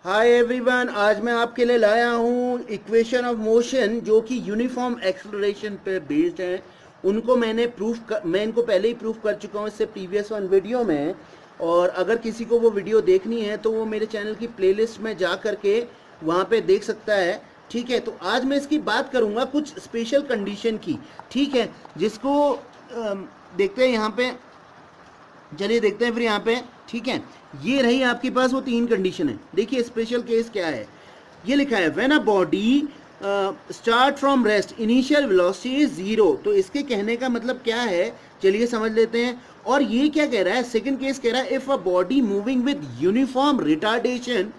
Hi everyone, आज मैं आपके लिए लाया हूँ इक्वेशन ऑफ मोशन जो कि यूनिफॉर्म एक्सेलरेशन पे बेस्ड है। मैं इनको पहले ही प्रूफ कर चुका हूँ इससे प्रीवियस वन वीडियो में। और अगर किसी को वो वीडियो देखनी है तो वो मेरे चैनल की प्लेलिस्ट में जा करके वहाँ पे देख सकता है। ठीक है, तो आज मैं इसकी बात करूँगा कुछ स्पेशल कंडीशन की। ठीक है, जिसको देखते हैं यहाँ पे। चलिए देखते हैं फिर यहाँ पे। ठीक है, ये रही आपके पास वो तीन कंडीशन है। देखिए स्पेशल केस क्या है, ये लिखा है when a body start from rest initial velocity is zero. तो इसके कहने का मतलब क्या है, चलिए समझ लेते हैं। और ये क्या कह रहा है, सेकंड केस कह रहा है if a body moving with uniform retardation,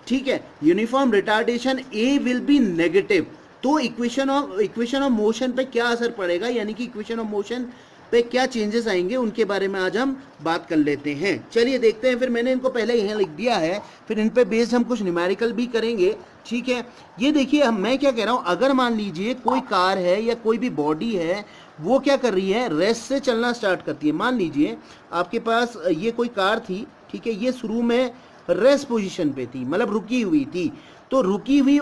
ठीक है, uniform retardation A will be negative. तो इक्वेशन ऑफ मोशन पे क्या असर पड़ेगा, यानी कि इक्वेशन ऑफ मोशन पे क्या चेंजेस आएंगे, उनके बारे में आज हम बात कर लेते हैं। चलिए देखते हैं। फिर मैंने इनको पहले यहाँ लिख दिया है, फिर इन पे बेस्ड हम कुछ न्यूमेरिकल भी करेंगे। ठीक है, ये देखिए मैं क्या कह रहा हूँ, अगर मान लीजिए कोई कार है या कोई भी बॉडी है, वो क्या कर रही है, रेस्ट से चलना स्टार्ट करती है। मान लीजिए आपके पास ये कोई कार थी, ठीक है, ये शुरू में रेस्ट पोजीशन पे थी, मतलब रुकी हुई थी। तो रुकी हुई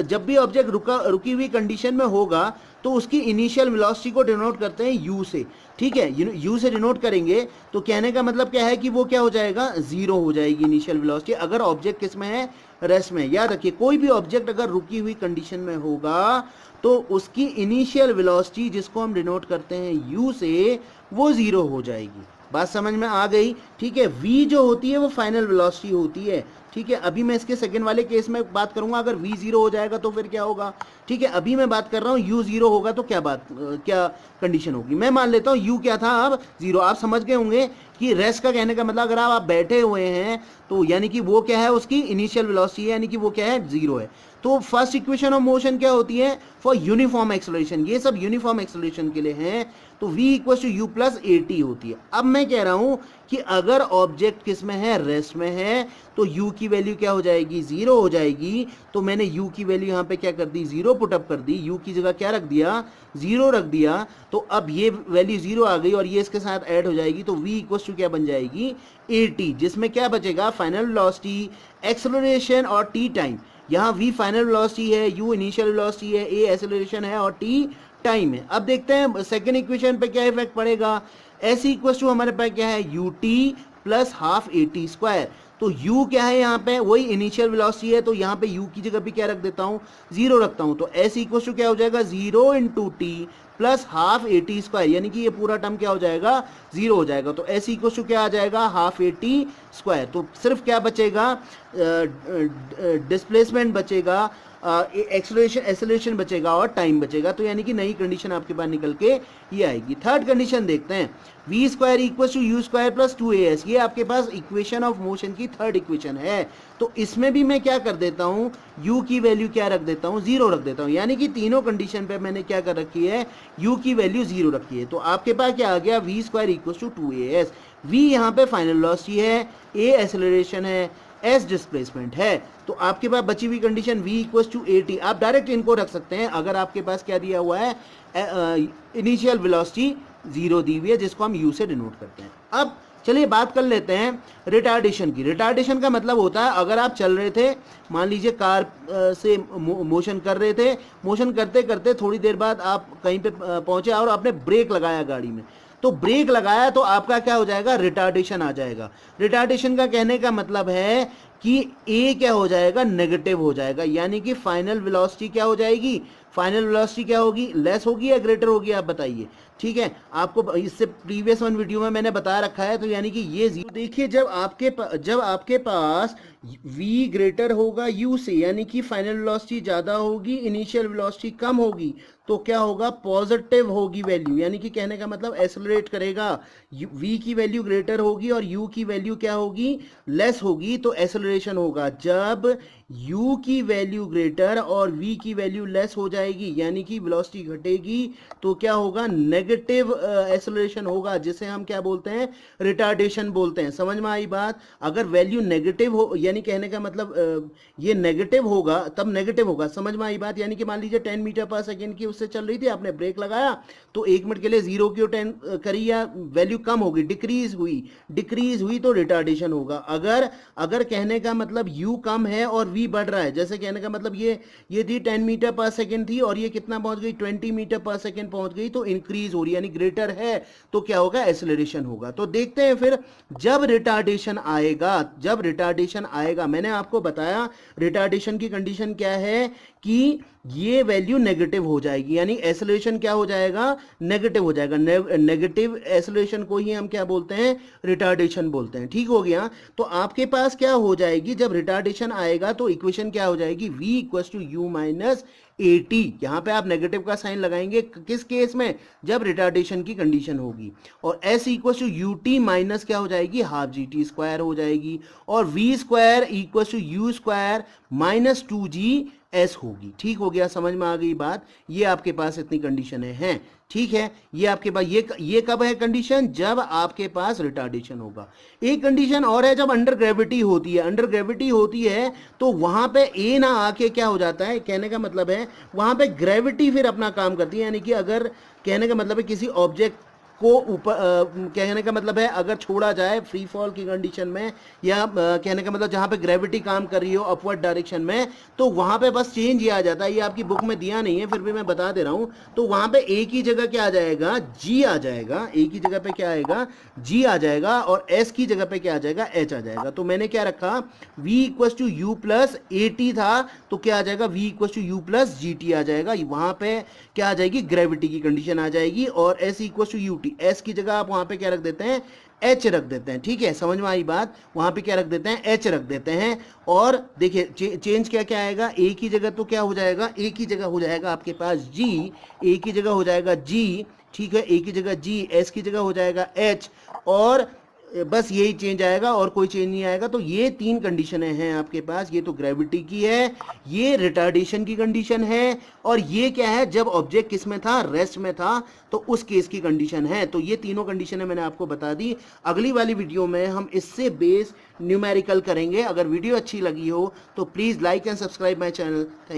जब भी ऑब्जेक्ट रुकी हुई कंडीशन में होगा तो उसकी इनिशियल वेलोसिटी को डिनोट करते हैं यू से। ठीक है, यू से डिनोट करेंगे तो कहने का मतलब क्या है कि वो क्या हो जाएगा, जीरो हो जाएगी इनिशियल वेलोसिटी, अगर ऑब्जेक्ट किस में है, रेस्ट में। याद रखिए कोई भी ऑब्जेक्ट अगर रुकी हुई कंडीशन में होगा तो उसकी इनिशियल वेलोसिटी, जिसको हम डिनोट करते हैं यू से, वो जीरो हो जाएगी। बात समझ में आ गई। ठीक है, v जो होती है वो फाइनल वेलोसिटी होती है। ठीक है, अभी मैं इसके सेकंड वाले केस में बात करूंगा, अगर v जीरो हो जाएगा तो फिर क्या होगा। ठीक है, अभी मैं बात कर रहा हूँ u जीरो होगा तो क्या कंडीशन होगी। मैं मान लेता हूँ u क्या था, अब जीरो। आप समझ गए होंगे कि रेस्ट का कहने का मतलब अगर आप बैठे हुए हैं तो यानी कि वो क्या है, उसकी इनिशियल वेलोसिटी है, यानी कि वो क्या है, जीरो है। तो फर्स्ट इक्वेशन ऑफ मोशन क्या होती है, फॉर यूनिफॉर्म एक्सेलरेशन, ये सब यूनिफॉर्म एक्सेलरेशन के लिए हैं। तो v equal to U plus A T होती है। अब मैं कह रहा हूं कि अगर ऑब्जेक्ट किस में है, रेस्ट में है, तो u की वैल्यू क्या हो जाएगी, जीरो हो जाएगी। तो मैंने u की वैल्यू यहां पे क्या कर दी, जीरो पुटअप कर दी, u की जगह क्या रख दिया, जीरो रख दिया। तो अब ये वैल्यू जीरो आ गई और ये इसके साथ ऐड हो जाएगी, तो v इक्वल टू क्या बन जाएगी, ए टी, जिसमें क्या बचेगा, फाइनल वेलोसिटी, एक्सेलरेशन और t टाइम। यहाँ v फाइनल वेलोसिटी है, u इनिशियल वेलोसिटी है, a एक्सेलरेशन है और t टाइम है। अब देखते हैं सेकेंड इक्वेशन पे क्या इफेक्ट पड़ेगा। s इक्वल टू हमारे पास क्या है, ut plus half A T square. तो u क्या है, यहाँ पे वही इनिशियल वेलोसिटी है, तो यहाँ पे u की जगह भी क्या रख देता हूँ, जीरो रखता हूँ। तो s इक्वल टू क्या हो जाएगा, zero into T plus half A T square, यानी कि ये पूरा टर्म क्या हो जाएगा, जीरो हो जाएगा। तो s इक्वल टू क्या आ जाएगा, हाफ ए टी स्क्वायर। तो सिर्फ क्या बचेगा, डिस्प्लेसमेंट बचेगा, एक्सेलरेशन बचेगा और टाइम बचेगा। तो यानी कि नई कंडीशन आपके पास निकल के ये आएगी। थर्ड कंडीशन देखते हैं, V square equal to U square plus two A S, ये आपके पास इक्वेशन ऑफ मोशन की थर्ड इक्वेशन है। तो इसमें भी मैं क्या कर देता हूँ, u की वैल्यू क्या रख देता हूँ, जीरो रख देता हूँ। यानी कि तीनों कंडीशन पे मैंने क्या कर रखी है, u की वैल्यू जीरो रखी है। तो आपके पास क्या आ गया, V square equal to two A S. V यहाँ पे फाइनल वेलोसिटी है, ए एक्सेलरेशन है, एस डिस्प्लेसमेंट है। तो आपके पास बची हुई condition v equal to A T. आप डायरेक्ट इनको रख सकते हैं अगर आपके पास क्या दिया हुआ है, इनिशियल वेलोसिटी जीरो दी हुई है, जिसको हम u से डिनोट करते हैं। अब चलिए बात कर लेते हैं रिटार्डेशन की। रिटार्डेशन का मतलब होता है, अगर आप चल रहे थे, मान लीजिए कार से मोशन कर रहे थे, मोशन करते करते थोड़ी देर बाद आप कहीं पे पहुंचे और आपने ब्रेक लगाया गाड़ी में, तो ब्रेक लगाया तो आपका क्या हो जाएगा, रिटार्डेशन आ जाएगा। रिटार्डेशन का कहने का मतलब है कि ए क्या हो जाएगा, नेगेटिव हो जाएगा, यानी कि फाइनल वेलोसिटी क्या हो जाएगी, फाइनल वेलोसिटी क्या होगी, लेस होगी या ग्रेटर होगी, आप बताइए। ठीक है, आपको इससे प्रीवियस वन वीडियो में मैंने बता रखा है। तो यानी कि ये जीरो, देखिए जब आपके पास v ग्रेटर होगा u से, यानी कि फाइनल वेलोसिटी ज्यादा होगी, इनिशियल वेलोसिटी कम होगी, तो क्या होगा, पॉजिटिव होगी वैल्यू, यानी कि कहने का मतलब एक्सेलरेट करेगा। v की वैल्यू ग्रेटर होगी और u की वैल्यू क्या होगी, लेस होगी, तो एक्सेलरेशन होगा। जब u की वैल्यू ग्रेटर और v की वैल्यू लेस हो जाएगी, यानी कि वेलोसिटी घटेगी, तो क्या होगा, नेगेटिव एक्सेलरेशन होगा, जिसे हम क्या बोलते हैं, रिटार्डेशन बोलते हैं। समझ में आई बात? अगर वैल्यू नेगेटिव हो, यानी कहने का मतलब ये नेगेटिव होगा, तब नेगेटिव होगा। समझ में आई बात? यानी कि मान लीजिए 10 मीटर पर सेकेंड की उससे चल रही थी, आपने ब्रेक लगाया तो 1 मिनट के लिए 0 की 10 करी, या वैल्यू कम होगी, डिक्रीज हुई तो रिटार्डेशन होगा। अगर कहने का मतलब u कम है और v बढ़ रहा है, जैसे कहने का मतलब ये थी 10 मीटर पर सेकेंड थी और ये कितना पहुंच गई, 20 मीटर पर सेकेंड पहुंच गई, तो इंक्रीज हो रही, यानी ग्रेटर है, तो क्या होगा, एक्सेलरेशन होगा। तो देखते हैं फिर जब रिटार्डेशन आएगा, मैंने आपको बताया रिटार्डेशन की कंडीशन क्या है कि ये वैल्यू नेगेटिव हो जाएगी, यानी एक्सेलरेशन क्या हो जाएगा, नेगेटिव हो जाएगा। नेगेटिव एक्सेलरेशन को ही हम क्या बोलते हैं, रिटार्डेशन बोलते हैं। ठीक हो गया? तो आपके पास क्या हो जाएगी, जब रिटार्डेशन आएगा तो इक्वेशन क्या हो जाएगी, v equals to U minus AT। यहां पे आप नेगेटिव का साइन लगाएंगे किस केस में, जब रिटार्डेशन की कंडीशन होगी। और s equals to UT minus क्या हो जाएगी, हाफ GT स्क्वायर हो जाएगी। और v square equals to U square minus 2GS होगी। ठीक हो गया? समझ में आ गई बात? ये आपके पास इतनी कंडीशनें हैं। ठीक है? ये आपके पास ये कब है कंडीशन, जब आपके पास रिटार्डेशन होगा। एक कंडीशन और है, जब अंडर ग्रेविटी होती है तो वहां पे ए ना आके क्या हो जाता है, कहने का मतलब है वहां पे ग्रेविटी फिर अपना काम करती है। यानी कि अगर कहने का मतलब है किसी ऑब्जेक्ट को ऊपर, कहने का मतलब है अगर छोड़ा जाए फ्री फॉल की कंडीशन में, या कहने का मतलब जहां पे ग्रेविटी काम कर रही हो अपवर्ड डायरेक्शन में, तो वहां पे बस चेंज ही आ जाता है। ये आपकी बुक में दिया नहीं है, फिर भी मैं बता दे रहा हूं। तो वहां पे ए की जगह क्या आ जाएगा, जी आ जाएगा। ए की जगह पे क्या आएगा, जी आ जाएगा, और एस की जगह पे क्या आ जाएगा, एच आ जाएगा। तो मैंने क्या रखा, v equals to U plus AT था, तो क्या आ जाएगा, v equals to U plus GT आ जाएगा। वहां पे क्या आ जाएगी, ग्रेविटी की कंडीशन आ जाएगी। और s equals to UT, s की जगह आप वहां पे क्या रख देते हैं, h रख देते हैं। ठीक है? समझ में आई बात? वहां पे क्या रख देते हैं, h रख देते हैं। और देखिए चेंज क्या क्या आएगा, a की जगह तो क्या हो जाएगा, a की जगह हो जाएगा आपके पास g, a की जगह हो जाएगा g। ठीक है? a की जगह g, s की जगह हो जाएगा h, और बस यही चेंज आएगा और कोई चेंज नहीं आएगा। तो ये 3 कंडीशनें हैं आपके पास। ये तो ग्रेविटी की है, ये रिटार्डेशन की कंडीशन है, और ये क्या है, जब ऑब्जेक्ट किस में था, रेस्ट में था, तो उस केस की कंडीशन है। तो ये तीनों कंडीशनें मैंने आपको बता दी। अगली वाली वीडियो में हम इससे बेस न्यूमेरिकल करेंगे। अगर वीडियो अच्छी लगी हो तो please like and subscribe my channel. Thank